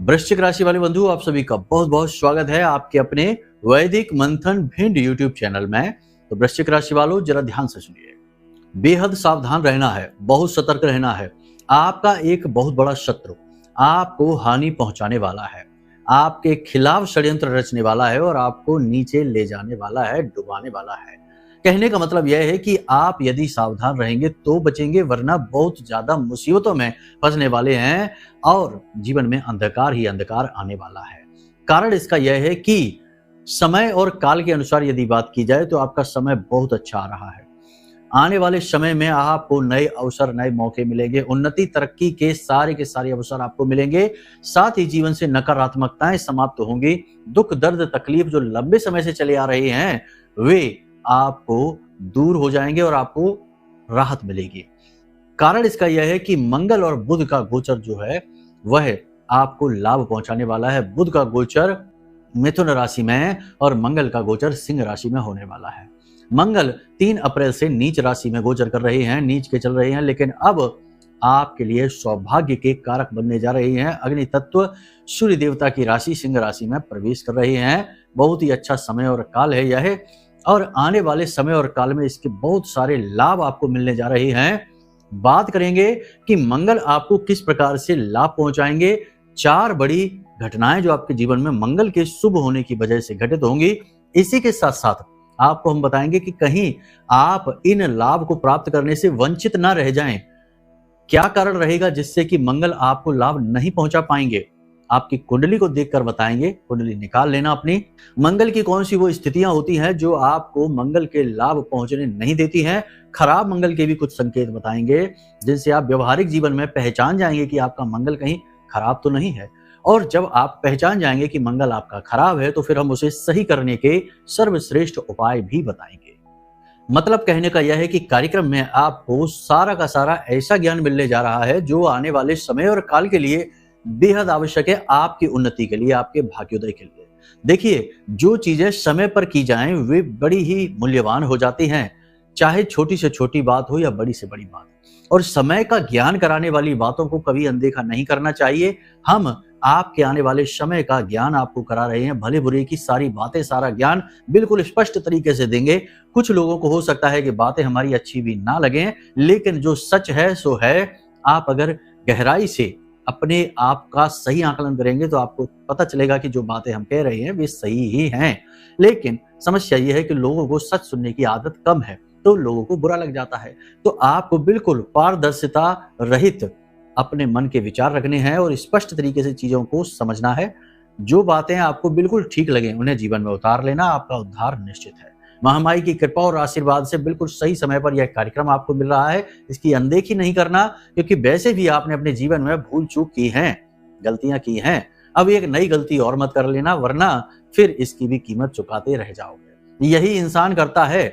वृश्चिक राशि वाले बंधु, आप सभी का बहुत बहुत स्वागत है आपके अपने वैदिक मंथन भिंड यूट्यूब चैनल में। तो वृश्चिक राशि वालों, जरा ध्यान से सुनिए। बेहद सावधान रहना है, बहुत सतर्क रहना है। आपका एक बहुत बड़ा शत्रु आपको हानि पहुंचाने वाला है, आपके खिलाफ षड्यंत्र रचने वाला है और आपको नीचे ले जाने वाला है, डुबाने वाला है। कहने का मतलब यह है कि आप यदि सावधान रहेंगे तो बचेंगे, वरना बहुत ज्यादा मुसीबतों में फंसने वाले हैं और जीवन में अंधकार ही अंधकार आने वाला है। कारण इसका यह है कि समय और काल के अनुसार यदि बात की जाए तो आपका समय बहुत अच्छा आ रहा है। आने वाले समय में आपको नए अवसर, नए मौके मिलेंगे, उन्नति तरक्की के सारे अवसर आपको मिलेंगे। साथ ही जीवन से नकारात्मकताएं समाप्त होंगी। दुख दर्द तकलीफ जो लंबे समय से चले आ रहे हैं वे आपको दूर हो जाएंगे और आपको राहत मिलेगी। कारण इसका यह है कि मंगल और बुध का गोचर जो है वह आपको लाभ पहुंचाने वाला है। बुध का गोचर मिथुन राशि में और मंगल का गोचर सिंह राशि में होने वाला है। मंगल 3 अप्रैल से नीच राशि में गोचर कर रहे हैं, नीच के चल रहे हैं, लेकिन अब आपके लिए सौभाग्य के कारक बनने जा रहे हैं। अग्नि तत्व सूर्य देवता की राशि सिंह राशि में प्रवेश कर रहे हैं। बहुत ही अच्छा समय और काल है यह, और आने वाले समय और काल में इसके बहुत सारे लाभ आपको मिलने जा रहे हैं। बात करेंगे कि मंगल आपको किस प्रकार से लाभ पहुंचाएंगे। 4 बड़ी घटनाएं जो आपके जीवन में मंगल के शुभ होने की वजह से घटित होंगी। इसी के साथ साथ आपको हम बताएंगे कि कहीं आप इन लाभ को प्राप्त करने से वंचित ना रह जाएं। क्या कारण रहेगा जिससे कि मंगल आपको लाभ नहीं पहुंचा पाएंगे, आपकी कुंडली को देखकर बताएंगे। कुंडली निकाल लेना अपनी। मंगल की कौन सी वो स्थितियां होती हैं जो आपको मंगल के लाभ पहुंचने नहीं देती हैं। खराब मंगल के भी कुछ संकेत बताएंगे जिनसे आप व्यवहारिक जीवन में पहचान जाएंगे कि आपका मंगल कहीं खराब तो नहीं है। और जब आप पहचान जाएंगे कि मंगल आपका खराब है तो फिर हम उसे सही करने के सर्वश्रेष्ठ उपाय भी बताएंगे। मतलब कहने का यह है कि कार्यक्रम में आपको सारा का सारा ऐसा ज्ञान मिलने जा रहा है जो आने वाले समय और काल के लिए बेहद आवश्यक है, आपकी उन्नति के लिए, आपके भाग्योदय के लिए। देखिए, जो चीजें समय पर की जाएं वे बड़ी ही मूल्यवान हो जाती हैं, चाहे छोटी से छोटी बात हो या बड़ी से बड़ी बात। और समय का ज्ञान कराने वाली बातों को कभी अनदेखा नहीं करना चाहिए। हम आपके आने वाले समय का ज्ञान आपको करा रहे हैं। भले बुरे की सारी बातें, सारा ज्ञान बिल्कुल स्पष्ट तरीके से देंगे। कुछ लोगों को हो सकता है कि बातें हमारी अच्छी भी ना लगें, लेकिन जो सच है सो है। आप अगर गहराई से अपने आप का सही आकलन करेंगे तो आपको पता चलेगा कि जो बातें हम कह रहे हैं वे सही ही हैं। लेकिन समस्या यह है कि लोगों को सच सुनने की आदत कम है, तो लोगों को बुरा लग जाता है। तो आपको बिल्कुल पारदर्शिता रहित अपने मन के विचार रखने हैं और स्पष्ट तरीके से चीजों को समझना है। जो बातें आपको बिल्कुल ठीक लगे उन्हें जीवन में उतार लेना, आपका उद्धार निश्चित है। महामाई की कृपा और आशीर्वाद से बिल्कुल सही समय पर यह कार्यक्रम आपको मिल रहा है। इसकी अनदेखी नहीं करना, क्योंकि वैसे भी आपने अपने जीवन में भूल चूक की हैं, गलतियां की हैं। अब एक नई गलती और मत कर लेना, वरना फिर इसकी भी कीमत चुकाते रह जाओगे। यही इंसान करता है,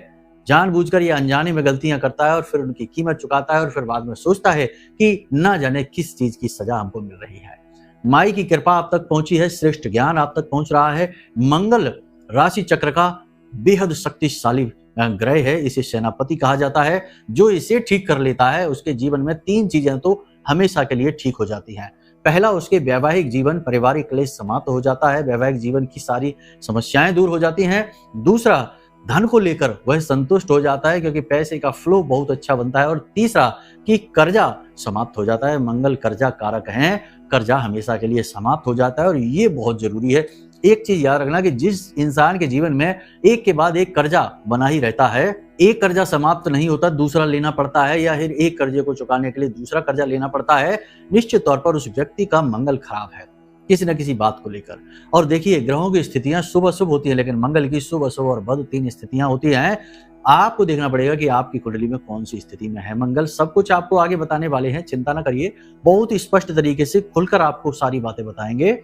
जानबूझकर ये अनजाने में गलतियां करता है और फिर उनकी कीमत चुकाता है और फिर बाद में सोचता है कि ना जाने किस चीज की सजा हमको मिल रही है। माई की कृपा आप तक पहुंची है, श्रेष्ठ ज्ञान आप तक पहुंच रहा है। मंगल राशि चक्र का बेहद शक्तिशाली ग्रह है, इसे सेनापति कहा जाता है। जो इसे ठीक कर लेता है उसके जीवन में 3 चीजें तो हमेशा के लिए ठीक हो जाती हैं। पहला, उसके वैवाहिक जीवन, पारिवारिक क्लेश समाप्त हो जाता है, वैवाहिक जीवन की सारी समस्याएं दूर हो जाती हैं। दूसरा, धन को लेकर वह संतुष्ट हो जाता है क्योंकि पैसे का फ्लो बहुत अच्छा बनता है। और तीसरा कि कर्जा समाप्त हो जाता है। मंगल कर्जा कारक हैं, कर्जा हमेशा के लिए समाप्त हो जाता है और ये बहुत जरूरी है। एक चीज याद रखना कि जिस इंसान के जीवन में एक के बाद एक कर्जा बना ही रहता है, एक कर्जा समाप्त नहीं होता, दूसरा लेना पड़ता है, या फिर एक कर्जे को चुकाने के लिए दूसरा कर्जा लेना पड़ता है, निश्चित तौर पर उस व्यक्ति का मंगल खराब है किसी न किसी बात को लेकर। और देखिए, ग्रहों की स्थितियां शुभ अशुभ होती है, लेकिन मंगल की शुभ अशुभ और बद 3 स्थितियां होती हैं। आपको देखना पड़ेगा कि आपकी कुंडली में कौन सी स्थिति में है मंगल। सब कुछ आपको आगे बताने वाले हैं, चिंता ना करिए। बहुत ही स्पष्ट तरीके से खुलकर आपको सारी बातें बताएंगे।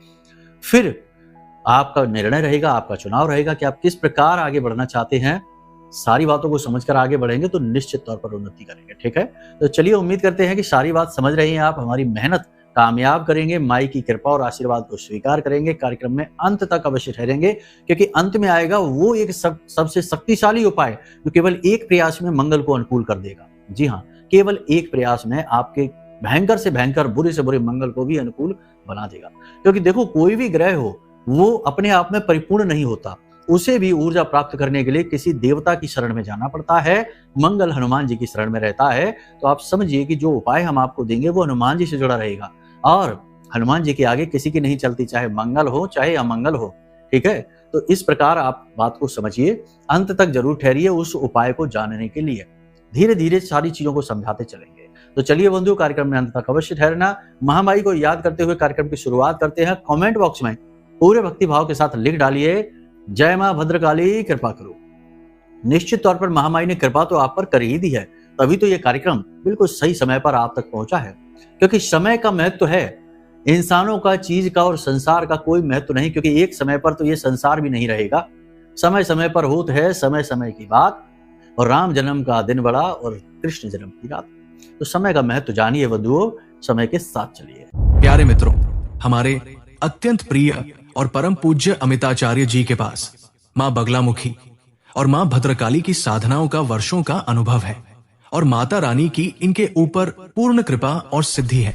फिर आपका निर्णय रहेगा, आपका चुनाव रहेगा कि आप किस प्रकार आगे बढ़ना चाहते हैं। सारी बातों को समझकर आगे बढ़ेंगे तो निश्चित तौर पर उन्नति करेंगे। ठीक है, तो चलिए, उम्मीद करते हैं कि सारी बात समझ रही हैं आप। हमारी मेहनत कामयाब करेंगे, माई की कृपा और आशीर्वाद को स्वीकार करेंगे। कार्यक्रम में अंत तक अवश्य ठहरेंगे, क्योंकि अंत में आएगा वो एक सबसे शक्तिशाली उपाय जो केवल एक प्रयास में मंगल को अनुकूल कर देगा। जी हाँ, केवल एक प्रयास में आपके भयंकर से भयंकर, बुरे से बुरे मंगल को भी अनुकूल बना देगा। क्योंकि देखो, कोई भी ग्रह हो वो अपने आप में परिपूर्ण नहीं होता, उसे भी ऊर्जा प्राप्त करने के लिए किसी देवता की शरण में जाना पड़ता है। मंगल हनुमान जी की शरण में रहता है, तो आप समझिए कि जो उपाय हम आपको देंगे वो हनुमान जी से जुड़ा रहेगा, और हनुमान जी के आगे किसी की नहीं चलती, चाहे मंगल हो चाहे अमंगल हो। ठीक है, तो इस प्रकार आप बात को समझिए, अंत तक जरूर ठहरिए उस उपाय को जानने के लिए। धीरे धीरे सारी चीजों को समझाते चलेंगे। तो चलिए बंधु, कार्यक्रम में अंत तक अवश्य ठहरना। महामाई को याद करते हुए कार्यक्रम की शुरुआत करते हैं। कमेंट बॉक्स में पूरे भक्ति भाव के साथ लिख डालिए, जय मां भद्रकाली कृपा करो। निश्चित तौर पर महामाई ने कृपा तो आप पर कर ही दी है, तभी तो ये कार्यक्रम बिल्कुल सही समय पर आप तक पहुंचा है। क्योंकि समय का महत्व है, इंसानों का, चीज का और संसार का कोई महत्व नहीं, क्योंकि एक समय पर तो ये संसार भी नहीं रहेगा। समय समय पर होत है समय समय की बात, और राम जन्म का दिन बड़ा और कृष्ण जन्म की रात। तो समय का महत्व जानिए बंधुओं, समय के साथ चलिए। प्यारे मित्रों, हमारे अत्यंत प्रिय और परम पूज्य अमिताचार्य जी के पास माँ बगलामुखी और माँ भद्रकाली की साधनाओं का वर्षों का अनुभव है, और माता रानी की इनके ऊपर पूर्ण कृपा और सिद्धि है।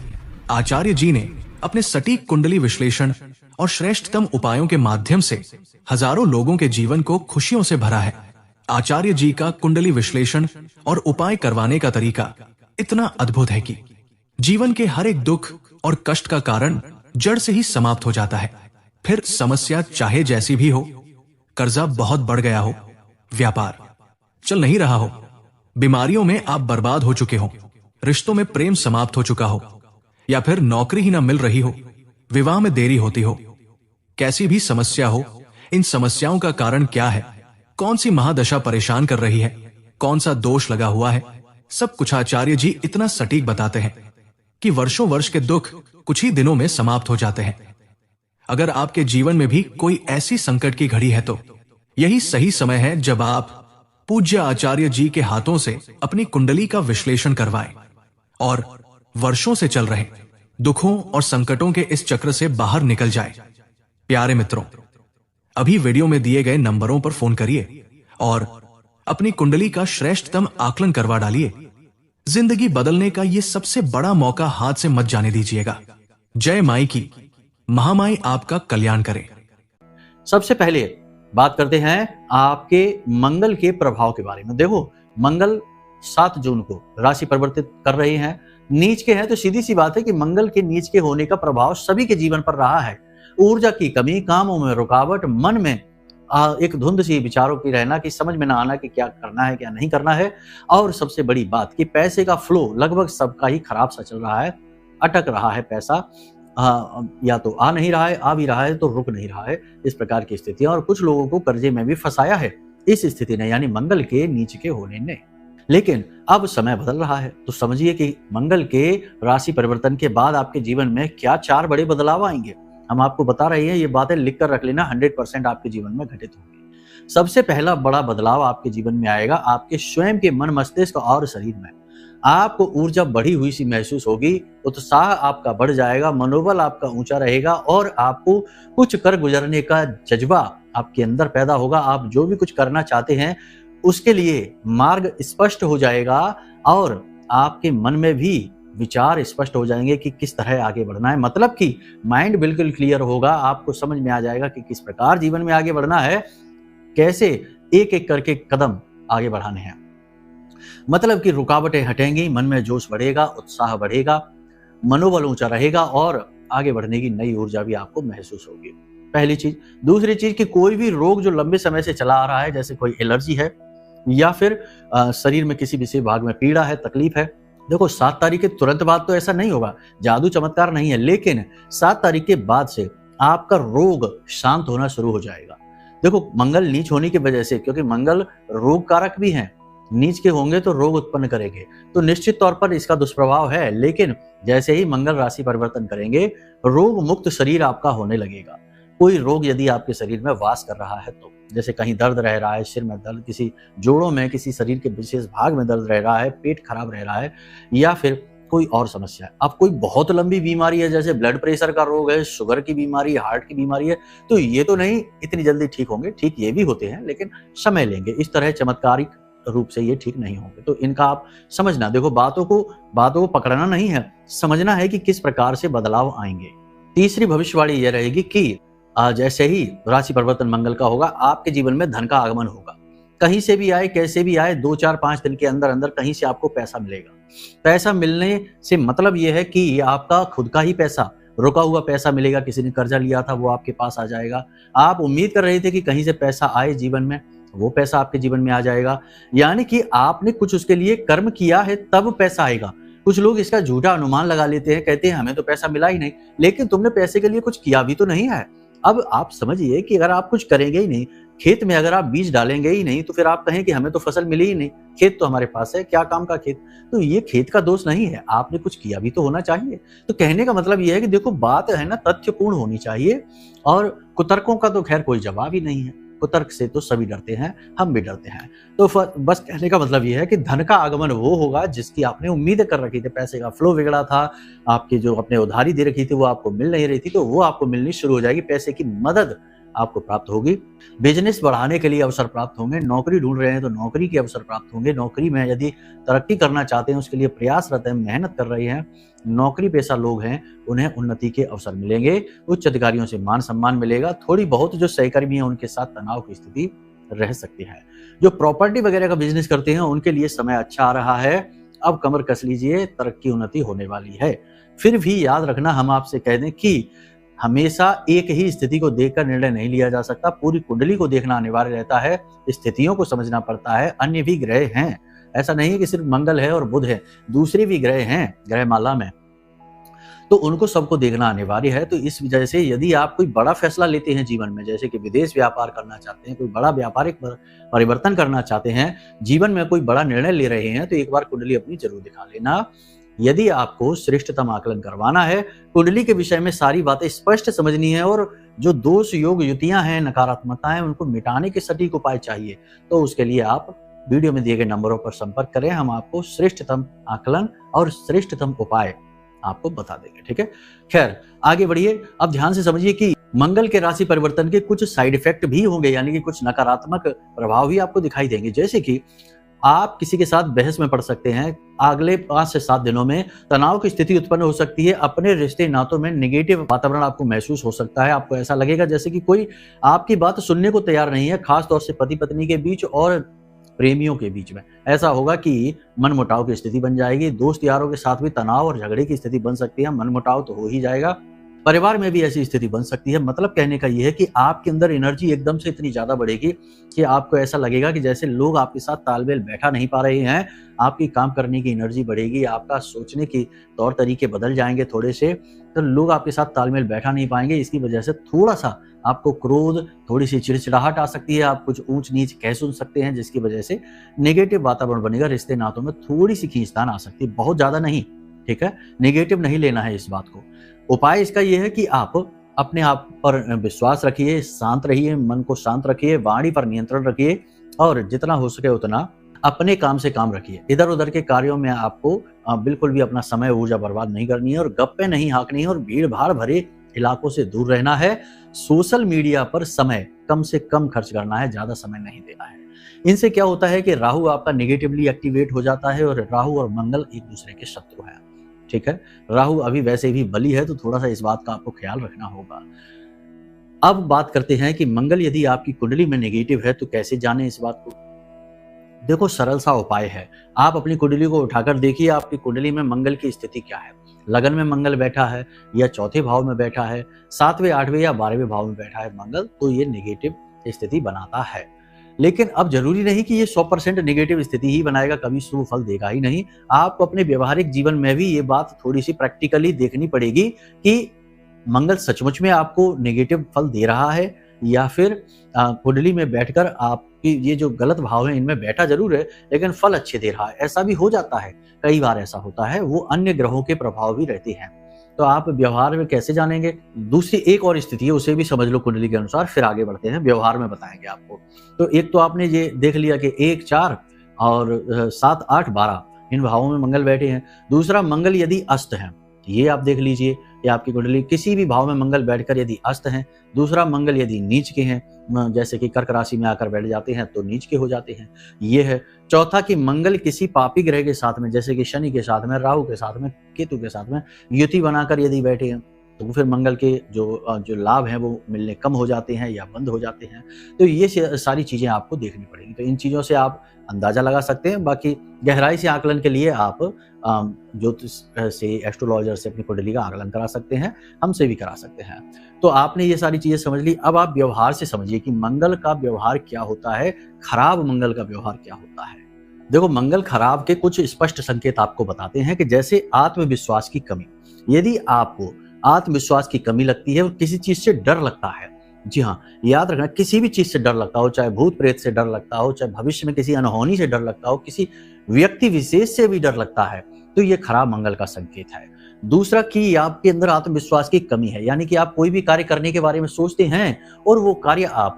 आचार्य जी ने अपने सटीक कुंडली विश्लेषण और श्रेष्ठतम उपायों के माध्यम से हजारों लोगों के जीवन को खुशियों से भरा है। आचार्य जी का कुंडली विश्लेषण और उपाय करवाने का तरीका इतना अद्भुत है कि जीवन के हर एक दुख और कष्ट का कारण जड़ से ही समाप्त हो जाता है। फिर समस्या चाहे जैसी भी हो, कर्जा बहुत बढ़ गया हो, व्यापार चल नहीं रहा हो, बीमारियों में आप बर्बाद हो चुके हो, रिश्तों में प्रेम समाप्त हो चुका हो, या फिर नौकरी ही ना मिल रही हो, विवाह में देरी होती हो, कैसी भी समस्या हो, इन समस्याओं का कारण क्या है, कौन सी महादशा परेशान कर रही है, कौन सा दोष लगा हुआ है, सब कुछ आचार्य जी इतना सटीक बताते हैं कि वर्षों वर्ष के दुख कुछ ही दिनों में समाप्त हो जाते हैं। अगर आपके जीवन में भी कोई ऐसी संकट की घड़ी है तो यही सही समय है जब आप पूज्य आचार्य जी के हाथों से अपनी कुंडली का विश्लेषण करवाएं और वर्षों से चल रहे दुखों और संकटों के इस चक्र से बाहर निकल जाए। प्यारे मित्रों, अभी वीडियो में दिए गए नंबरों पर फोन करिए और अपनी कुंडली का श्रेष्ठतम आकलन करवा डालिए। जिंदगी बदलने का ये सबसे बड़ा मौका हाथ से मत जाने दीजिएगा। जय माई की, महामाई आपका कल्याण करे। सबसे पहले बात करते हैं आपके मंगल के प्रभाव के बारे में। देखो, मंगल 7 जून को राशि परिवर्तित कर रहे हैं, नीच के हैं, तो सीधी सी बात है कि मंगल के नीच के होने का प्रभाव सभी के जीवन पर रहा है। ऊर्जा की कमी, कामों में रुकावट, मन में एक धुंध सी विचारों की रहना कि समझ में ना आना कि क्या करना है क्या नहीं करना है, और सबसे बड़ी बात कि पैसे का फ्लो लगभग सबका ही खराब सा चल रहा है, अटक रहा है पैसा, या तो आ नहीं रहा है, आ भी रहा है तो रुक नहीं रहा है, इस प्रकार की स्थितियां, और कुछ लोगों को कर्जे में भी फंसाया है इस स्थिति ने, यानी मंगल के नीच के होने ने। लेकिन अब समय बदल रहा है, तो समझिए कि मंगल के राशि परिवर्तन के बाद आपके जीवन में क्या 4 बड़े बदलाव आएंगे। हम आपको बता रहे हैं, ये बातें लिख कर रख लेना, 100% आपके जीवन में घटित होंगी। सबसे पहला बड़ा बदलाव आपके जीवन में आएगा आपके स्वयं के मन, मस्तिष्क और शरीर में। आपको ऊर्जा बढ़ी हुई सी महसूस होगी, उत्साह आपका बढ़ जाएगा, मनोबल आपका ऊंचा रहेगा, और आपको कुछ कर गुजरने का जज्बा आपके अंदर पैदा होगा। आप जो भी कुछ करना चाहते हैं उसके लिए मार्ग स्पष्ट हो जाएगा, और आपके मन में भी विचार स्पष्ट हो जाएंगे कि किस तरह आगे बढ़ना है। मतलब कि माइंड बिल्कुल क्लियर होगा, आपको समझ में आ जाएगा कि किस प्रकार जीवन में आगे बढ़ना है, कैसे एक एक करके कदम आगे बढ़ाने हैं। मतलब कि रुकावटें हटेंगी, मन में जोश बढ़ेगा, उत्साह बढ़ेगा, मनोबल ऊंचा रहेगा, और आगे बढ़ने की नई ऊर्जा भी आपको महसूस होगी। पहली चीज। दूसरी चीज कि कोई भी रोग जो लंबे समय से चला आ रहा है, जैसे कोई एलर्जी है या फिर शरीर में किसी विशेष भाग में पीड़ा है, तकलीफ है, देखो 7 तारीख के तुरंत बाद तो ऐसा नहीं होगा, जादू चमत्कार नहीं है, लेकिन 7 तारीख के बाद से आपका रोग शांत होना शुरू हो जाएगा। देखो, मंगल नीच होने की वजह से, क्योंकि मंगल रोग कारक भी हैं, नीच के होंगे तो रोग उत्पन्न करेंगे, तो निश्चित तौर पर इसका दुष्प्रभाव है। लेकिन जैसे ही मंगल राशि परिवर्तन करेंगे, रोग मुक्त शरीर आपका होने लगेगा। कोई रोग यदि आपके शरीर में वास कर रहा है तो, जैसे कहीं दर्द रह रहा है, सिर में दर्द, किसी जोड़ों में, किसी शरीर के विशेष भाग में दर्द रह रहा है, पेट खराब रह रहा है, या फिर कोई और समस्या है। अब कोई बहुत लंबी बीमारी है, जैसे ब्लड प्रेशर का रोग है, शुगर की बीमारी, हार्ट की बीमारी है, तो ये तो नहीं इतनी जल्दी ठीक होंगे। ठीक ये भी होते हैं, लेकिन समय लेंगे। इस तरह चमत्कारिक रूप से ये ठीक नहीं होंगे। तो इनका आप समझना, देखो बातों को पकड़ना नहीं है, समझना है कि किस प्रकार से बदलाव आएंगे। तीसरी भविष्यवाणी यह रहेगी कि जैसे ही राशि परिवर्तन मंगल का होगा, आपके जीवन में धन का आगमन होगा। कहीं से भी आए, कैसे भी आए, 2 4 5 दिन के अंदर अंदर कहीं से आपको पैसा मिलेगा। पैसा मिलने से मतलब यह है कि आपका खुद का ही पैसा, रुका हुआ पैसा मिलेगा। किसी ने कर्जा लिया था वो आपके पास आ जाएगा। आप उम्मीद कर रहे थे कि कहीं से पैसा आए जीवन में, वो पैसा आपके जीवन में आ जाएगा। यानी कि आपने कुछ उसके लिए कर्म किया है तब पैसा आएगा। कुछ लोग इसका झूठा अनुमान लगा लेते हैं, कहते हैं हमें तो पैसा मिला ही नहीं, लेकिन तुमने पैसे के लिए कुछ किया भी तो नहीं है। अब आप समझिए कि अगर आप कुछ करेंगे ही नहीं, खेत में अगर आप बीज डालेंगे ही नहीं, तो फिर आप कहें कि हमें तो फसल मिली ही नहीं, खेत तो हमारे पास है, क्या काम का खेत। तो ये खेत का दोष नहीं है, आपने कुछ किया भी तो होना चाहिए। तो कहने का मतलब ये है कि देखो बात है ना, तथ्यपूर्ण होनी चाहिए, और कुतर्कों का तो खैर कोई जवाब ही नहीं है। कुतर्क से तो सभी डरते हैं, हम भी डरते हैं। तो बस कहने का मतलब ये है कि धन का आगमन वो होगा जिसकी आपने उम्मीदें कर रखी थी। पैसे का फ्लो बिगड़ा था, आपकी जो अपने उधारी दे रखी थी वो आपको मिल नहीं रही थी, तो वो आपको मिलनी शुरू हो जाएगी। पैसे की मदद आपको प्राप्त होगी। बिजनेस बढ़ाने के लिए अवसर प्राप्त होंगे। नौकरी ढूंढ रहे हैं तो नौकरी के अवसर प्राप्त होंगे। नौकरी में यदि तरक्की करना चाहते हैं, उसके लिए प्रयासरत हैं, मेहनत कर रहे हैं, नौकरी पेशा लोग हैं, उन्हें उन्नति के अवसर मिलेंगे। उच्च अधिकारियों से मान सम्मान मिलेगा। थोड़ी बहुत जो सहकर्मी हैं उनके साथ तनाव की स्थिति रह सकती है। जो प्रॉपर्टी वगैरह का बिजनेस करते हैं उनके लिए समय अच्छा आ रहा है। अब कमर कस लीजिए, तरक्की उन्नति होने वाली है। फिर भी याद रखना, हम आपसे कह दें कि हमेशा एक ही स्थिति को देखकर निर्णय नहीं लिया जा सकता। पूरी कुंडली को देखना अनिवार्य रहता है, स्थितियों को समझना पड़ता है। अन्य भी ग्रह हैं, ऐसा नहीं है कि सिर्फ मंगल है और बुध है, दूसरे भी ग्रह हैं ग्रहमाला में, तो उनको सबको देखना अनिवार्य है। तो इस वजह से यदि आप कोई बड़ा फैसला लेते हैं जीवन में, जैसे कि विदेश व्यापार करना चाहते हैं, कोई बड़ा व्यापारिक परिवर्तन करना चाहते हैं, जीवन में कोई बड़ा निर्णय ले रहे हैं, तो एक बार कुंडली अपनी जरूर दिखा लेना। यदि आपको श्रेष्ठतम आकलन करवाना है, कुंडली के विषय में सारी बातें स्पष्ट समझनी है, और जो दोष योग युतियां हैं, नकारात्मकताएं, उनको मिटाने के सटीक उपाय चाहिए, तो उसके लिए आप वीडियो में दिए गए नंबरों पर संपर्क करें। हम आपको श्रेष्ठतम आकलन और श्रेष्ठतम उपाय आपको बता देंगे। ठीक है, खैर आगे बढ़िए। अब ध्यान से समझिए कि मंगल के राशि परिवर्तन के कुछ साइड इफेक्ट भी होंगे, यानी कि कुछ नकारात्मक प्रभाव भी आपको दिखाई देंगे। जैसे कि आप किसी के साथ बहस में पड़ सकते हैं। अगले 5 से 7 दिनों में तनाव की स्थिति उत्पन्न हो सकती है। अपने रिश्ते नातों में नेगेटिव वातावरण आपको महसूस हो सकता है। आपको ऐसा लगेगा जैसे कि कोई आपकी बात सुनने को तैयार नहीं है, खास तौर से पति पत्नी के बीच और प्रेमियों के बीच में। ऐसा होगा कि मनमुटाव की स्थिति बन जाएगी। दोस्त यारों के साथ भी तनाव और झगड़े की स्थिति बन सकती है। मनमुटाव तो हो ही जाएगा, परिवार में भी ऐसी स्थिति बन सकती है। मतलब कहने का यह है कि आपके अंदर एनर्जी एकदम से इतनी ज्यादा बढ़ेगी कि आपको ऐसा लगेगा कि जैसे लोग आपके साथ तालमेल बैठा नहीं पा रहे हैं। आपकी काम करने की एनर्जी बढ़ेगी, आपका सोचने की तौर तरीके बदल जाएंगे थोड़े से, तो लोग आपके साथ तालमेल बैठा नहीं पाएंगे। इसकी वजह से थोड़ा सा आपको क्रोध, थोड़ी सी चिड़चिड़ाहट आ सकती है। आप कुछ ऊंच नीच कह सुन सकते हैं, जिसकी वजह से नेगेटिव वातावरण बनेगा। रिश्ते नातों में थोड़ी सी खींचतान आ सकती है, बहुत ज्यादा नहीं। ठीक है, नेगेटिव नहीं लेना है इस बात को। उपाय इसका यह है कि आप अपने आप पर विश्वास रखिए, शांत रहिए, मन को शांत रखिए, वाणी पर नियंत्रण रखिए, और जितना हो सके उतना अपने काम से काम रखिए। इधर उधर के कार्यों में आपको बिल्कुल भी अपना समय ऊर्जा बर्बाद नहीं करनी है, और गप्पे नहीं हाँकनी है, और भीड़ भाड़ भरे इलाकों से दूर रहना है। सोशल मीडिया पर समय कम से कम खर्च करना है, ज्यादा समय नहीं देना है। इनसे क्या होता है कि राहु आपका नेगेटिवली एक्टिवेट हो जाता है, और राहु और मंगल एक दूसरे के शत्रु हैं। ठीक है, राहु अभी वैसे भी बली है, तो थोड़ा सा इस बात का आपको ख्याल रखना होगा। अब बात करते हैं कि मंगल यदि आपकी कुंडली में नेगेटिव है तो कैसे जाने इस बात को। देखो, सरल सा उपाय है। आप अपनी कुंडली को उठाकर देखिए, आपकी कुंडली में मंगल की स्थिति क्या है। लगन में मंगल बैठा है, या चौथे भाव में बैठा है, 7वें 8वें या 12वें भाव में बैठा है मंगल, तो ये नेगेटिव स्थिति बनाता है। लेकिन अब जरूरी नहीं कि ये 100% नेगेटिव स्थिति ही बनाएगा, कभी शुभ फल देगा ही नहीं। आपको अपने व्यवहारिक जीवन में भी ये बात थोड़ी सी प्रैक्टिकली देखनी पड़ेगी कि मंगल सचमुच में आपको नेगेटिव फल दे रहा है, या फिर कुंडली में बैठकर आपकी ये जो गलत भाव है इनमें बैठा जरूर है, लेकिन फल अच्छे दे रहा है। ऐसा भी हो जाता है, कई बार ऐसा होता है। वो अन्य ग्रहों के प्रभाव भी रहते हैं। तो आप व्यवहार में कैसे जानेंगे? दूसरी एक और स्थिति है, उसे भी समझ लो कुंडली के अनुसार, फिर आगे बढ़ते हैं। व्यवहार में बताएंगे आपको। तो एक तो आपने ये देख लिया कि 1 4 और 7 8 12 इन भावों में मंगल बैठे हैं। दूसरा, मंगल यदि अस्त है, ये आप देख लीजिए। या आपकी कुंडली किसी भी भाव में मंगल बैठकर यदि अस्त हैं, दूसरा मंगल यदि नीच के हैं, जैसे कि कर्क राशि में आकर बैठ जाते हैं तो नीच के हो जाते हैं, ये है। चौथा कि मंगल किसी पापी ग्रह के साथ में, जैसे कि शनि के साथ में, राहु के साथ में, केतु के साथ में युति बनाकर यदि बैठे हैं तो फिर मंगल के जो लाभ हैं वो मिलने कम हो जाते हैं या बंद हो जाते हैं। तो ये सारी चीज़ें आपको देखनी पड़ेगी। तो इन चीज़ों से आप अंदाज़ा लगा सकते हैं। बाकी गहराई से आकलन के लिए आप ज्योतिष से, एस्ट्रोलॉजर से अपनी कुंडली का आकलन करा सकते हैं, हमसे भी करा सकते हैं। तो आपने ये सारी चीज़ें समझ ली। अब आप व्यवहार से समझिए कि मंगल का व्यवहार क्या होता है, खराब मंगल का व्यवहार क्या होता है। देखो, मंगल खराब के कुछ स्पष्ट संकेत आपको बताते हैं कि जैसे आत्मविश्वास की कमी। यदि आपको आत्मविश्वास की कमी लगती है और किसी चीज से डर लगता है, जी हाँ, याद रखना, किसी भी चीज से डर लगता हो, चाहे भूत प्रेत से डर लगता हो, चाहे भविष्य में किसी अनहोनी से डर लगता हो, किसी व्यक्ति विशेष से भी डर लगता है, तो ये खराब मंगल का संकेत है। दूसरा कि आपके अंदर आत्मविश्वास की कमी है, यानी कि आप कोई भी कार्य करने के बारे में सोचते हैं और वो कार्य आप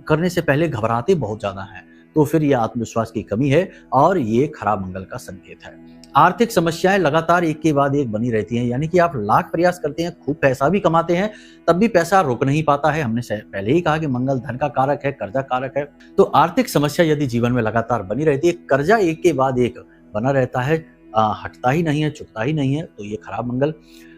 करने से पहले घबराते बहुत ज्यादा हैं, तो फिर ये आत्मविश्वास की कमी है और ये खराब मंगल का संकेत है। आर्थिक समस्याएं लगातार एक के बाद एक बनी रहती हैं, यानी कि आप लाख प्रयास करते हैं, खूब पैसा भी कमाते हैं, तब भी पैसा रुक नहीं पाता है। हमने पहले ही कहा कि मंगल धन का कारक है, कर्जा कारक है। तो आर्थिक समस्या यदि जीवन में लगातार बनी रहती है, कर्जा एक के बाद एक बना रहता है, हटता ही नहीं है, चुकता ही नहीं है, तो ये खराब मंगल।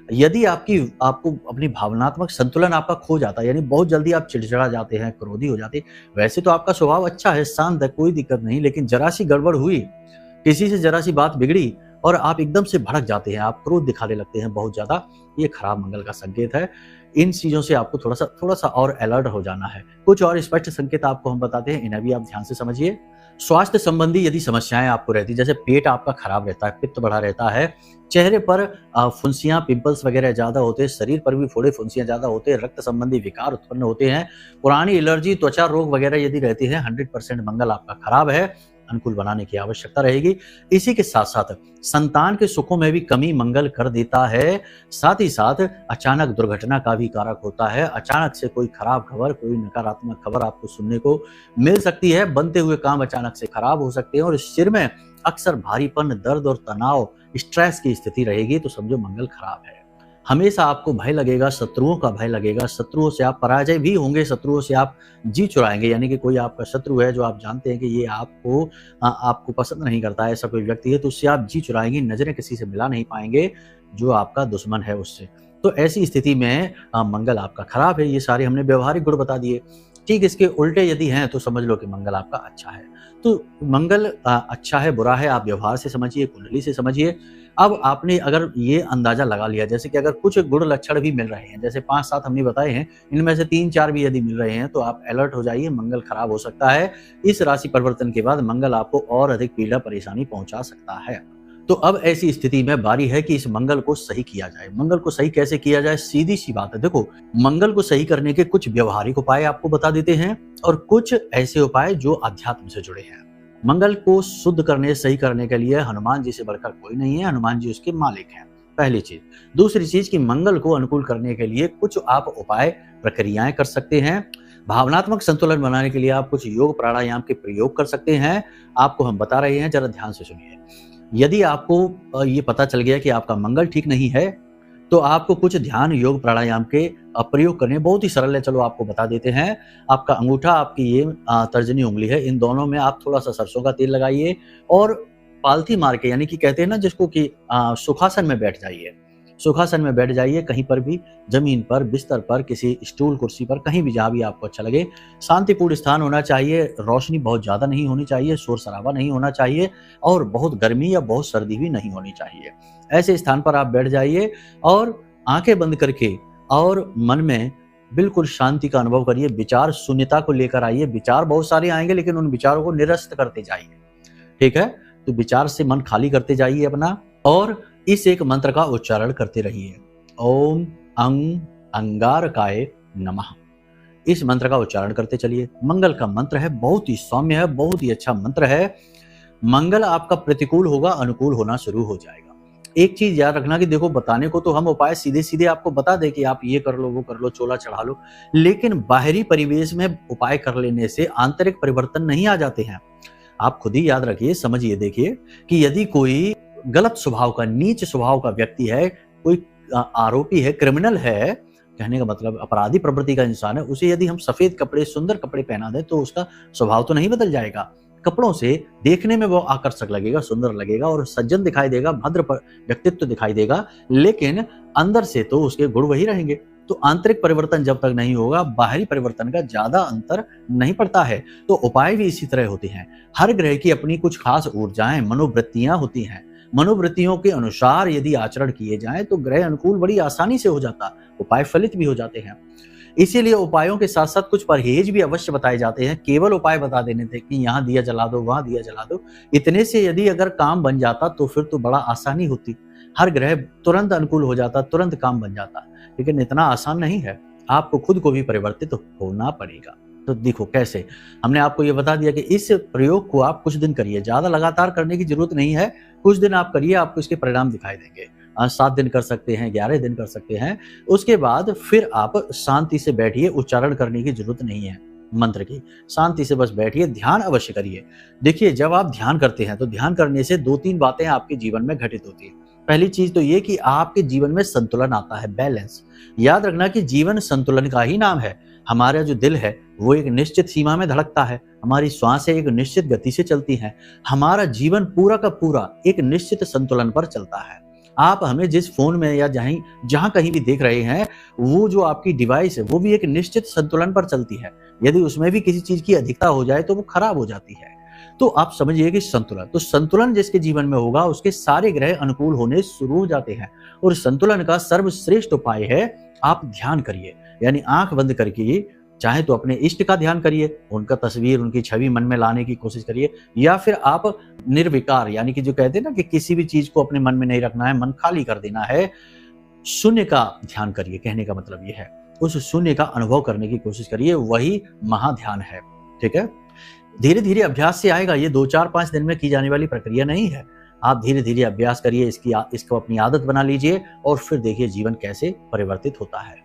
यदि आपको अपनी भावनात्मक संतुलन आपका खो जाता है, यानी बहुत जल्दी आप चिड़चिड़ा जाते हैं, क्रोधी हो जाते हैं। वैसे तो आपका स्वभाव अच्छा है, शांत है, कोई दिक्कत नहीं, लेकिन जरा सी गड़बड़ हुई, किसी से जरा सी बात बिगड़ी और आप एकदम से भड़क जाते हैं, आप क्रोध दिखाने लगते हैं बहुत ज्यादा, ये खराब मंगल का संकेत है। इन चीजों से आपको थोड़ा सा और अलर्ट हो जाना है। कुछ और स्पष्ट संकेत आपको हम बताते हैं, इन्हें भी आप ध्यान से समझिए। स्वास्थ्य संबंधी यदि समस्याएं आपको रहती, जैसे पेट आपका खराब रहता है, पित्त बढ़ा रहता है, चेहरे पर फुंसियां, पिंपल्स वगैरह ज्यादा होते हैं, शरीर पर भी फोड़े फुंसियां ज्यादा होते हैं, रक्त संबंधी विकार उत्पन्न होते हैं, पुरानी एलर्जी, त्वचा रोग वगैरह यदि रहती है, 100% मंगल आपका खराब है, अनुकूल बनाने की आवश्यकता रहेगी। इसी के साथ साथ संतान के सुखों में भी कमी मंगल कर देता है। साथ ही साथ अचानक दुर्घटना का भी कारक होता है। अचानक से कोई खराब खबर, कोई नकारात्मक खबर आपको सुनने को मिल सकती है। बनते हुए काम अचानक से खराब हो सकते हैं और सिर में अक्सर भारीपन, दर्द और तनाव, स्ट्रेस की स्थिति रहेगी, तो समझो मंगल खराब है। हमेशा आपको भय लगेगा, शत्रुओं का भय लगेगा, शत्रुओं से आप पराजय भी होंगे, शत्रुओं से आप जी चुराएंगे, यानी कि कोई आपका शत्रु है जो आप जानते हैं कि ये आपको पसंद नहीं करता है, ऐसा कोई व्यक्ति है, तो उससे आप जी चुराएंगे, नजरें किसी से मिला नहीं पाएंगे जो आपका दुश्मन है उससे। तो ऐसी स्थिति में मंगल आपका खराब है। ये सारे हमने व्यवहारिक गुण बता दिए। ठीक इसके उल्टे यदि हैं तो समझ लो कि मंगल आपका अच्छा है। तो मंगल अच्छा है बुरा है, आप व्यवहार से समझिए, कुंडली से समझिए। अब आपने अगर ये अंदाजा लगा लिया, जैसे कि अगर कुछ गुण लक्षण भी मिल रहे हैं, जैसे 5-7 हमने बताए हैं, इनमें से 3-4 भी यदि मिल रहे हैं, तो आप अलर्ट हो जाइए, मंगल खराब हो सकता है। इस राशि परिवर्तन के बाद मंगल आपको और अधिक पीड़ा परेशानी पहुंचा सकता है। तो अब ऐसी स्थिति में बारी है कि इस मंगल को सही किया जाए। मंगल को सही कैसे किया जाए? सीधी सी बात है। देखो, मंगल को सही करने के कुछ व्यवहारिक उपाय आपको बता देते हैं और कुछ ऐसे उपाय जो अध्यात्म से जुड़े हैं। मंगल को शुद्ध करने, सही करने के लिए हनुमान जी से बढ़कर कोई नहीं है, हनुमान जी उसके मालिक हैं, पहली चीज। दूसरी चीज कि मंगल को अनुकूल करने के लिए कुछ आप उपाय, प्रक्रियाएं कर सकते हैं। भावनात्मक संतुलन बनाने के लिए आप कुछ योग प्राणायाम के प्रयोग कर सकते हैं। आपको हम बता रहे हैं, जरा ध्यान से सुनिए। यदि आपको ये पता चल गया कि आपका मंगल ठीक नहीं है, तो आपको कुछ ध्यान, योग, प्राणायाम के प्रयोग करने बहुत ही सरल है। चलो आपको बता देते हैं। आपका अंगूठा, आपकी ये तर्जनी उंगली है, इन दोनों में आप थोड़ा सा सरसों का तेल लगाइए और पालथी मार के, यानी कि कहते हैं ना जिसको कि सुखासन में बैठ जाइए। सुखासन में बैठ जाइए, कहीं पर भी, जमीन पर, बिस्तर पर, किसी स्टूल, कुर्सी पर, कहीं भी जहां भी आपको अच्छा लगे। शांतिपूर्ण स्थान होना चाहिए, रोशनी बहुत ज्यादा नहीं होनी चाहिए, शोर शराबा नहीं होना चाहिए और बहुत गर्मी या बहुत सर्दी भी नहीं होनी चाहिए। ऐसे स्थान पर आप बैठ जाइए और आंखें बंद करके और मन में बिल्कुल शांति का अनुभव करिए। विचार शून्यता को लेकर आइए। विचार बहुत सारे आएंगे, लेकिन उन विचारों को निरस्त करते जाइए। ठीक है, तो विचार से मन खाली करते जाइए अपना और इस एक मंत्र का उच्चारण करते रहिए। ओम अंगारकाय नमः। इस मंत्र का उच्चारण करते चलिए। मंगल का मंत्र है, बहुत ही सौम्य है, बहुत ही अच्छा मंत्र है। मंगल आपका प्रतिकूल होगा, अनुकूल होना शुरू हो जाएगा। एक चीज याद रखना कि देखो, बताने को तो हम उपाय सीधे सीधे आपको बता दें कि आप ये कर लो, वो कर लो, चोला चढ़ा लो, लेकिन बाहरी परिवेश में उपाय कर लेने से आंतरिक परिवर्तन नहीं आ जाते हैं। आप खुद ही याद रखिए, समझिए, देखिए कि यदि कोई गलत स्वभाव का, नीच स्वभाव का व्यक्ति है, कोई आरोपी है, क्रिमिनल है, कहने का मतलब अपराधी प्रवृत्ति का इंसान है, उसे यदि हम सफेद कपड़े, सुंदर कपड़े पहना दें तो उसका स्वभाव तो नहीं बदल जाएगा। कपड़ों से देखने में वो आकर्षक लगेगा, सुंदर लगेगा और सज्जन दिखाई देगा, भद्र व्यक्तित्व दिखाई देगा, लेकिन अंदर से तो उसके गुण वही रहेंगे। तो आंतरिक परिवर्तन जब तक नहीं होगा, बाहरी परिवर्तन का ज्यादा अंतर नहीं पड़ता है। तो उपाय भी इसी तरह होते हैं। हर ग्रह की अपनी कुछ खास ऊर्जाएं, मनोवृत्तियां होती हैं। मनोवृत्तियों के अनुसार यदि आचरण किए जाएं तो ग्रह अनुकूल बड़ी आसानी से हो जाता, उपाय फलित भी हो जाते हैं। इसीलिए उपायों के साथ साथ कुछ परहेज भी अवश्य बताए जाते हैं। केवल उपाय बता देने थे कि यहाँ दिया जला दो, वहां दिया जला दो, इतने से यदि अगर काम बन जाता तो फिर तो बड़ा आसानी होती, हर ग्रह तुरंत अनुकूल हो जाता, तुरंत काम बन जाता। लेकिन इतना आसान नहीं है, आपको खुद को भी परिवर्तित होना पड़ेगा। तो देखो कैसे, हमने आपको ये बता दिया कि इस प्रयोग को आप कुछ दिन करिए, ज्यादा लगातार करने की जरूरत नहीं है। कुछ दिन आप करिए, आपको इसके परिणाम दिखाई देंगे। 7 दिन कर सकते हैं, 11 दिन कर सकते हैं। उसके बाद फिर आप शांति से बैठिए, उच्चारण करने की जरूरत नहीं है मंत्र की, शांति से बस बैठिए, ध्यान अवश्य करिए। देखिए, जब आप ध्यान करते हैं तो ध्यान करने से 2-3 बातें आपके जीवन में घटित होती है। पहली चीज तो ये कि आपके जीवन में संतुलन आता है, बैलेंस। याद रखना कि जीवन संतुलन का ही नाम है। हमारा जो दिल है वो एक निश्चित सीमा में धड़कता है, हमारी श्वासें एक निश्चित गति से चलती हैं, हमारा जीवन पूरा का पूरा एक निश्चित संतुलन पर चलता है। आप हमें जिस फोन में या जहां कहीं भी देख रहे हैं, वो जो आपकी डिवाइस है वो भी एक निश्चित संतुलन पर चलती है। यदि उसमें भी किसी चीज की अधिकता हो जाए तो वो खराब हो जाती है। तो आप समझिए कि संतुलन, तो संतुलन जिसके जीवन में होगा उसके सारे ग्रह अनुकूल होने शुरू हो जाते हैं। और संतुलन का सर्वश्रेष्ठ उपाय है आप ध्यान करिए, यानी आंख बंद करके, चाहे तो अपने इष्ट का ध्यान करिए, उनका तस्वीर, उनकी छवि मन में लाने की कोशिश करिए, या फिर आप निर्विकार, यानी कि जो कहते हैं ना कि किसी भी चीज को अपने मन में नहीं रखना है, मन खाली कर देना है, शून्य का ध्यान करिए। कहने का मतलब ये है, उस शून्य का अनुभव करने की कोशिश करिए, वही महाध्यान है। ठीक है, धीरे धीरे अभ्यास से आएगा, ये 2-4-5 दिन में की जाने वाली प्रक्रिया नहीं है। आप धीरे धीरे अभ्यास करिए, इसको अपनी आदत बना लीजिए और फिर देखिए जीवन कैसे परिवर्तित होता है।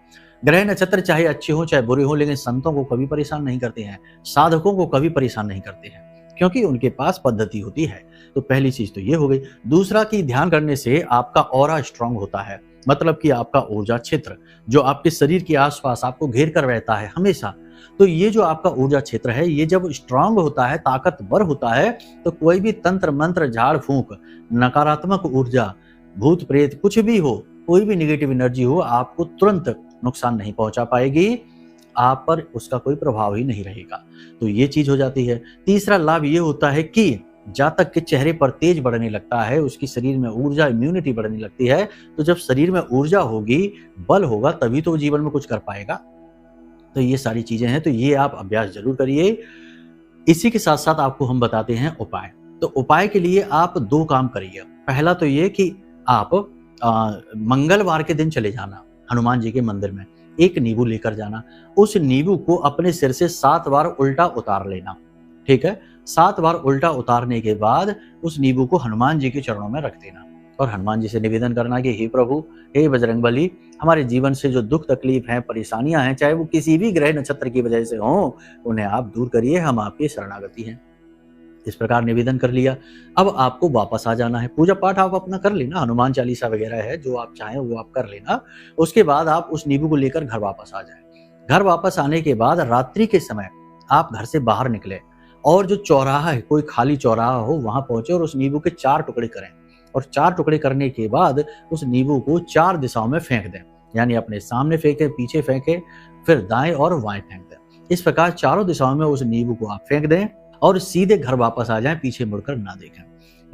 ग्रह नक्षत्र चाहे अच्छे हों चाहे बुरे हों, लेकिन संतों को कभी परेशान नहीं करते हैं, साधकों को कभी परेशान नहीं करते हैं, क्योंकि उनके पास पद्धति होती है। तो पहली चीज तो ये हो गई। दूसरा कि ध्यान करने से आपका ऑरा स्ट्रांग होता है, मतलब कि आपका ऊर्जा क्षेत्र जो आपके शरीर के आसपास आपको घेर कर रहता है हमेशा, तो ये जो आपका ऊर्जा क्षेत्र है, ये जब स्ट्रांग होता है, ताकतवर होता है, तो कोई भी तंत्र मंत्र, झाड़ फूंक, नकारात्मक ऊर्जा, भूत प्रेत, कुछ भी हो, कोई भी नेगेटिव एनर्जी हो, आपको तुरंत नुकसान नहीं पहुंचा पाएगी, आप पर उसका कोई प्रभाव ही नहीं रहेगा। तो ये चीज हो जाती है। तीसरा लाभ ये होता है कि जातक के चेहरे पर तेज बढ़ने लगता है, उसकी शरीर में ऊर्जा, इम्यूनिटी बढ़ने लगती है। तो जब शरीर में ऊर्जा होगी, बल होगा, तभी तो जीवन में कुछ कर पाएगा। तो ये सारी चीजें हैं, तो ये आप अभ्यास जरूर करिए। इसी के साथ साथ आपको हम बताते हैं उपाय। तो उपाय के लिए आप 2 काम करिए। पहला तो ये कि आप मंगलवार के दिन चले जाना हनुमान जी के मंदिर में, एक नींबू लेकर जाना, उस नींबू को अपने सिर से 7 बार उल्टा उतार लेना। ठीक है, 7 बार उल्टा उतारने के बाद उस नींबू को हनुमान जी के चरणों में रख देना और हनुमान जी से निवेदन करना कि हे प्रभु, हे बजरंगबली, हमारे जीवन से जो दुख तकलीफ हैं, परेशानियां हैं, चाहे वो किसी भी ग्रह नक्षत्र की वजह से हों, उन्हें आप दूर करिए, हम आपकी शरणागति हैं। इस प्रकार निवेदन कर लिया। अब आपको वापस आ जाना है। पूजा पाठ आप अपना कर लेना, हनुमान चालीसा वगैरह है, जो आप चाहें वो आप कर लेना। उसके बाद आप उस नींबू को लेकर घर वापस आ जाए। घर वापस आने के बाद रात्रि के समय आप घर से बाहर निकले और जो चौराहा है, कोई खाली चौराहा हो, वहां पहुंचे और उस नींबू के 4 टुकड़े करें। और 4 टुकड़े करने के बाद उस नींबू को 4 दिशाओं में फेंक दें, यानी अपने सामने फेंके, पीछे फेंके, फिर दाएं और बाएं फेंक दें। इस प्रकार चारों दिशाओं में उस नींबू को आप फेंक दें और सीधे घर वापस आ जाएं, पीछे मुड़कर ना देखें।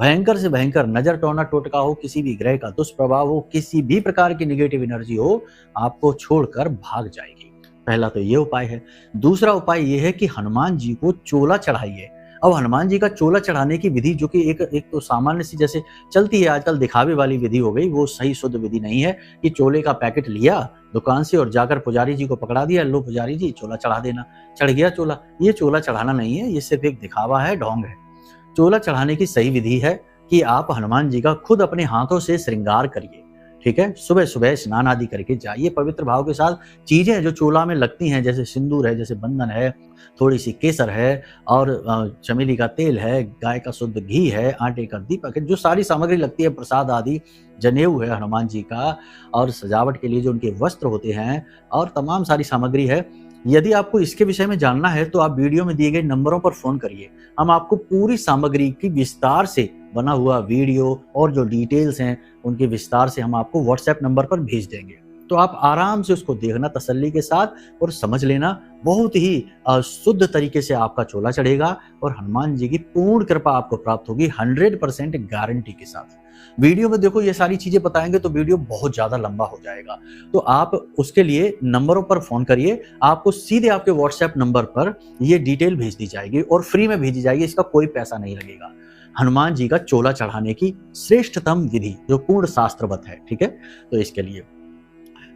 भयंकर से भयंकर नजर, टोना टोटका हो, किसी भी ग्रह का दुष्प्रभाव हो, किसी भी प्रकार की नेगेटिव एनर्जी हो, आपको छोड़कर भाग जाएगी। पहला तो ये उपाय है। दूसरा उपाय ये है कि हनुमान जी को चोला चढ़ाइए। अब हनुमान जी का चोला चढ़ाने की विधि, जो कि एक तो सामान्य सी जैसे चलती है आजकल, दिखावे वाली विधि हो गई, वो सही शुद्ध विधि नहीं है कि चोले का पैकेट लिया दुकान से और जाकर पुजारी जी को पकड़ा दिया, लो पुजारी जी चोला चढ़ा देना, चढ़ गया चोला। ये चोला चढ़ाना नहीं है, ये सिर्फ एक दिखावा है, ढोंग है। चोला चढ़ाने की सही विधि है कि आप हनुमान जी का खुद अपने हाथों से श्रृंगार करिए। ठीक है। सुबह सुबह स्नान आदि करके जाइए पवित्र भाव के साथ। चीजें जो चूल्हा में लगती हैं, जैसे सिंदूर है, जैसे बंधन है, थोड़ी सी केसर है और चमेली का तेल है, गाय का शुद्ध घी है, आटे का दीपक है, जो सारी सामग्री लगती है, प्रसाद आदि, जनेऊ है हनुमान जी का, और सजावट के लिए जो उनके वस्त्र होते हैं, और तमाम सारी सामग्री है। यदि आपको इसके विषय में जानना है तो आप वीडियो में दिए गए नंबरों पर फोन करिए। हम आपको पूरी सामग्री की विस्तार से बना हुआ वीडियो और जो डिटेल्स हैं उनके विस्तार से हम आपको व्हाट्सएप नंबर पर भेज देंगे। तो आप आराम से उसको देखना तसल्ली के साथ और समझ लेना। बहुत ही शुद्ध तरीके से आपका चोला चढ़ेगा और हनुमान जी की पूर्ण कृपा आपको प्राप्त होगी 100% गारंटी के साथ। वीडियो में देखो ये सारी चीजें बताएंगे तो वीडियो बहुत ज्यादा लंबा हो जाएगा, तो आप उसके लिए नंबरों पर फोन करिए। आपको सीधे आपके व्हाट्सएप नंबर पर ये डिटेल भेज दी जाएगी और फ्री में भेजी जाएगी, इसका कोई पैसा नहीं लगेगा। हनुमान जी का चोला चढ़ाने की श्रेष्ठतम विधि जो पूर्ण शास्त्रवत है, ठीक है। तो इसके लिए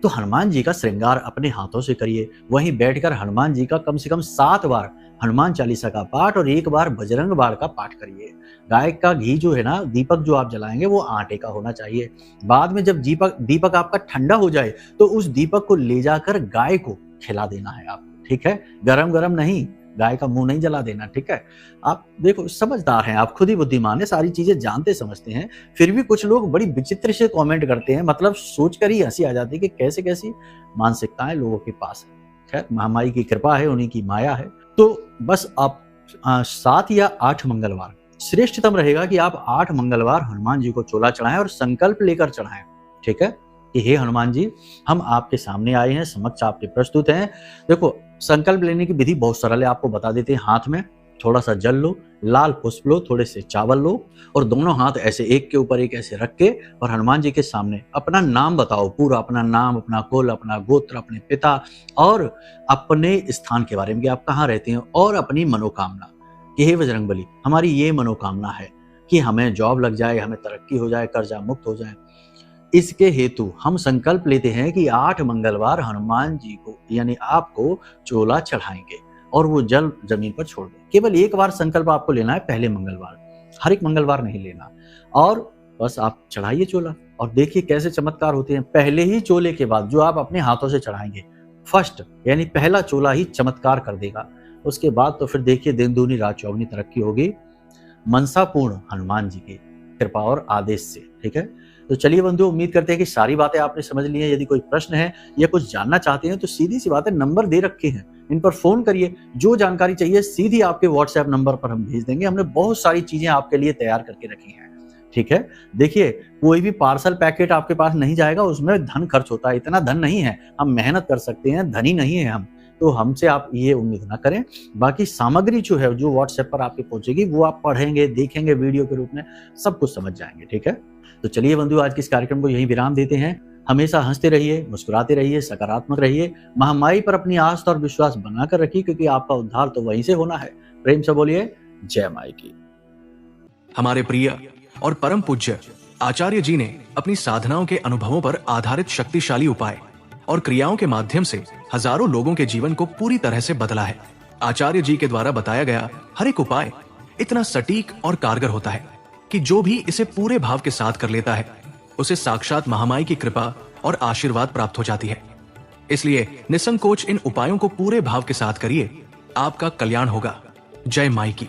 तो हनुमान जी का श्रृंगार अपने हाथों से करिए। वहीं बैठकर हनुमान जी का कम से कम 7 बार हनुमान चालीसा का पाठ और 1 बार बजरंग बाण का पाठ करिए। गाय का घी जो है ना, दीपक जो आप जलाएंगे वो आटे का होना चाहिए। बाद में जब दीपक आपका ठंडा हो जाए तो उस दीपक को ले जाकर गाय को खिला देना है आपको, ठीक है। गरम गरम नहीं, गाय का मुंह नहीं जला देना, ठीक है। आप देखो समझदार हैं, आप खुद ही बुद्धिमान है, सारी चीजें जानते समझते हैं, फिर भी कुछ लोग बड़ी विचित्र से कमेंट करते हैं, मतलब सोचकर ही हंसी आ जाती है कि कैसे कैसी मानसिकताएं लोगों के पास है। खैर महामाई की कृपा है, उन्हीं की माया है। तो बस आप 7 या 8 मंगलवार श्रेष्ठतम रहेगा कि आप 8 मंगलवार हनुमान जी को चोला चढ़ाएं और संकल्प लेकर चढ़ाएं, ठीक है, कि हे हनुमान जी, हम आपके सामने आए हैं, समक्ष आपके प्रस्तुत हैं। देखो संकल्प लेने की विधि बहुत सरल है, आपको बता देते हैं। हाथ में थोड़ा सा जल लो, लाल पुष्प लो, थोड़े से चावल लो और दोनों हाथ ऐसे एक के ऊपर एक ऐसे रख के और हनुमान जी के सामने अपना नाम बताओ, पूरा अपना नाम, अपना कुल, अपना गोत्र, अपने पिता और अपने स्थान के बारे में कि आप कहाँ रहते हैं और अपनी मनोकामना कि हे बजरंगबली, हमारी ये मनोकामना है कि हमें जॉब लग जाए, हमें तरक्की हो जाए, कर्जा मुक्त हो जाए। इसके हेतु हम संकल्प लेते हैं कि 8 मंगलवार हनुमान जी को यानी आपको चोला चढ़ाएंगे और वो जल जमीन पर छोड़ दें। केवल 1 बार संकल्प आपको लेना है, पहले मंगलवार, हर एक मंगलवार नहीं लेना। और बस आप चढ़ाइए चोला और देखिए कैसे चमत्कार होते हैं। पहले ही चोले के बाद जो आप अपने हाथों से चढ़ाएंगे, फर्स्ट यानी पहला चोला ही चमत्कार कर देगा। उसके बाद तो फिर देखिए दिन दूनी रात चौगुनी तरक्की होगी मनसापूर्ण हनुमान जी की कृपा और आदेश से, ठीक है। तो चलिए बंधु, उम्मीद करते हैं कि सारी बातें आपने समझ ली हैं। यदि कोई प्रश्न है या कुछ जानना चाहते हैं तो सीधी सी बात है, नंबर दे रखे हैं, इन पर फोन करिए। जो जानकारी चाहिए सीधी आपके व्हाट्सएप नंबर पर हम भेज देंगे। हमने बहुत सारी चीजें आपके लिए तैयार करके रखी हैं, ठीक है। देखिए कोई भी पार्सल पैकेट आपके पास नहीं जाएगा, उसमें धन खर्च होता है, इतना धन नहीं है, हम मेहनत कर सकते हैं, धनी नहीं है हम, तो हमसे आप ये उम्मीद ना करें। बाकी सामग्री जो है जो व्हाट्सएप पर आपके पहुंचेगी वो आप पढ़ेंगे, देखेंगे, वीडियो के रूप में सब कुछ समझ जाएंगे, ठीक है। तो चलिए बंधु, आज के इस कार्यक्रम को यहीं विराम देते हैं। हमेशा हंसते रहिए, मुस्कुराते रहिए, सकारात्मक रहिए, महामाई पर अपनी आस्था और विश्वास बनाकर रखिए, क्योंकि आपका उद्धार तो वहीं से होना है। प्रेम से बोलिए जय माई की। हमारे प्रिय और परम पूज्य आचार्य जी ने अपनी साधनाओं के अनुभवों पर आधारित शक्तिशाली उपाय और क्रियाओं के माध्यम से हजारों लोगों के जीवन को पूरी तरह से बदला है। आचार्य जी के द्वारा बताया गया हर एक उपाय इतना सटीक और कारगर होता है कि जो भी इसे पूरे भाव के साथ कर लेता है उसे साक्षात महामाई की कृपा और आशीर्वाद प्राप्त हो जाती है। इसलिए निसंकोच इन उपायों को पूरे भाव के साथ करिए, आपका कल्याण होगा। जय माई की।